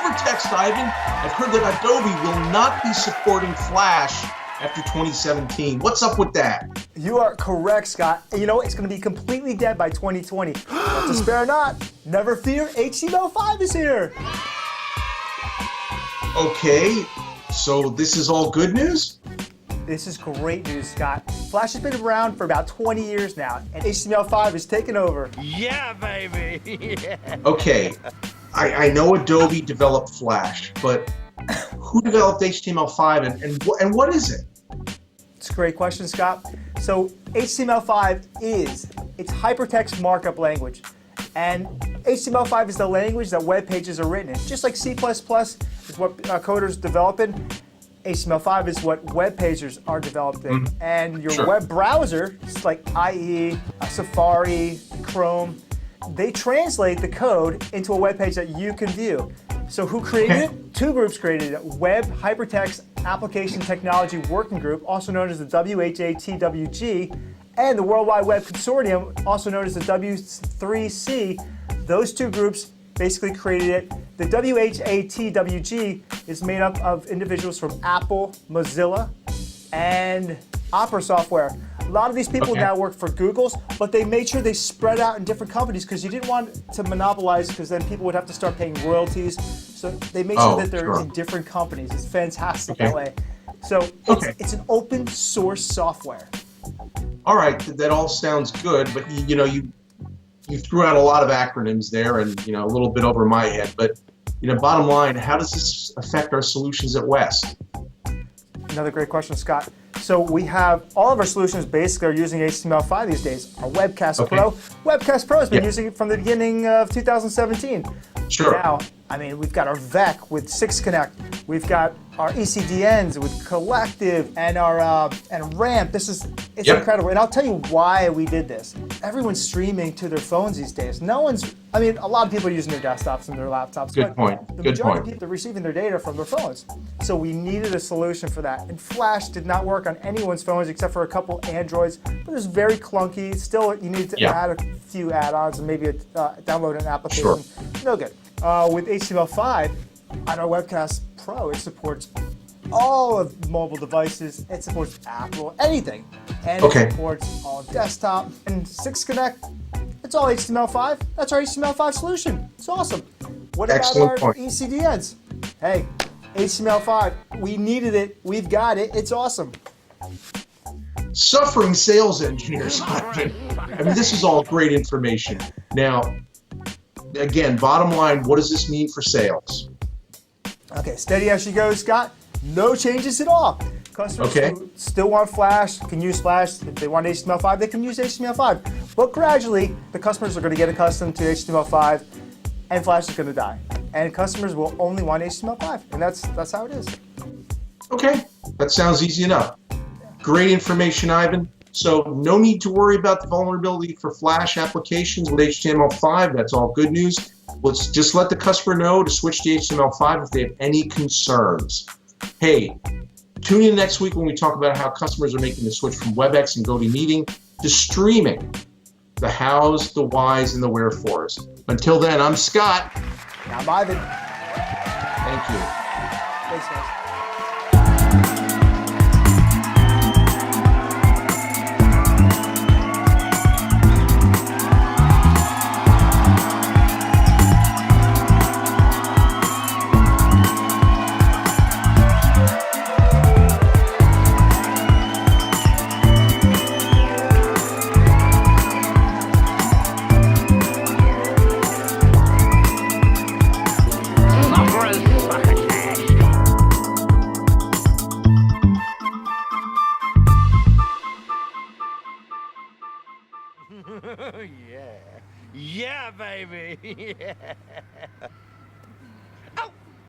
hypertext, Ivan. I've heard that Adobe will not be supporting Flash after 2017. What's up with that? You are correct, Scott. You know, it's going to be completely dead by 2020. But to spare not, never fear, HTML5 is here. Okay, so this is all good news? This is great news, Scott. Flash has been around for about 20 years now, and HTML5 is taking over. Yeah, baby. Yeah. Okay, I know Adobe developed Flash, but who developed HTML5 and what is it? It's a great question, Scott. So HTML5 it's hypertext markup language. And HTML5 is the language that web pages are written in. Just like C++ is what coders develop in, HTML5 is what web pages are developed in. And your web browser, just like IE, Safari, Chrome, they translate the code into a web page that you can view. So who created it? Two groups created it. Web Hypertext Application Technology Working Group, also known as the WHATWG, and the World Wide Web Consortium, also known as the W3C. Those two groups basically created it. The WHATWG is made up of individuals from Apple, Mozilla, and Opera Software. A lot of these people now work for Google's, but they made sure they spread out in different companies because you didn't want to monopolize, because then people would have to start paying royalties. So they made sure that they're in different companies. It's fantastic that way. So it's an open source software. All right, that all sounds good, but you threw out a lot of acronyms there, and a little bit over my head. But bottom line, how does this affect our solutions at West? Another great question, Scott. So we have all of our solutions basically are using HTML5 these days. Our Webcast Pro. Webcast Pro has been using it from the beginning of 2017. Sure. Now, I mean, we've got our VEC with 6Connect. We've got our ECDNs with Collective and our and RAMP. It's incredible. And I'll tell you why we did this. Everyone's streaming to their phones these days. A lot of people are using their desktops and their laptops. Good point. The majority of people are receiving their data from their phones. So we needed a solution for that. And Flash did not work on anyone's phones except for a couple Androids, but it was very clunky. Still, you need to add a few add-ons and maybe download an application. No good. With HTML5 on our Webcast Pro, it supports all of mobile devices. It supports Apple, anything. And it supports all desktop. And 6Connect, it's all HTML5. That's our HTML5 solution. It's awesome. What about our ECDNs? Hey, HTML5, we needed it. We've got it. It's awesome. Suffering sales engineers. I mean, this is all great information. Now, again, bottom line, what does this mean for sales? Okay, steady as she goes, Scott. No changes at all. Customers who still want Flash can use Flash. If they want HTML5, they can use HTML5. But gradually, the customers are going to get accustomed to HTML5, and Flash is going to die. And customers will only want HTML5, and that's how it is. Okay, that sounds easy enough. Great information, Ivan. So no need to worry about the vulnerability for Flash applications with HTML5. That's all good news. Let's just let the customer know to switch to HTML5 if they have any concerns. Hey, tune in next week when we talk about how customers are making the switch from WebEx and GoToMeeting to streaming. The hows, the whys, and the wherefores. Until then, I'm Scott. I'm Ivan. Thank you. Thanks, guys. Yeah. Yeah, baby. Yeah.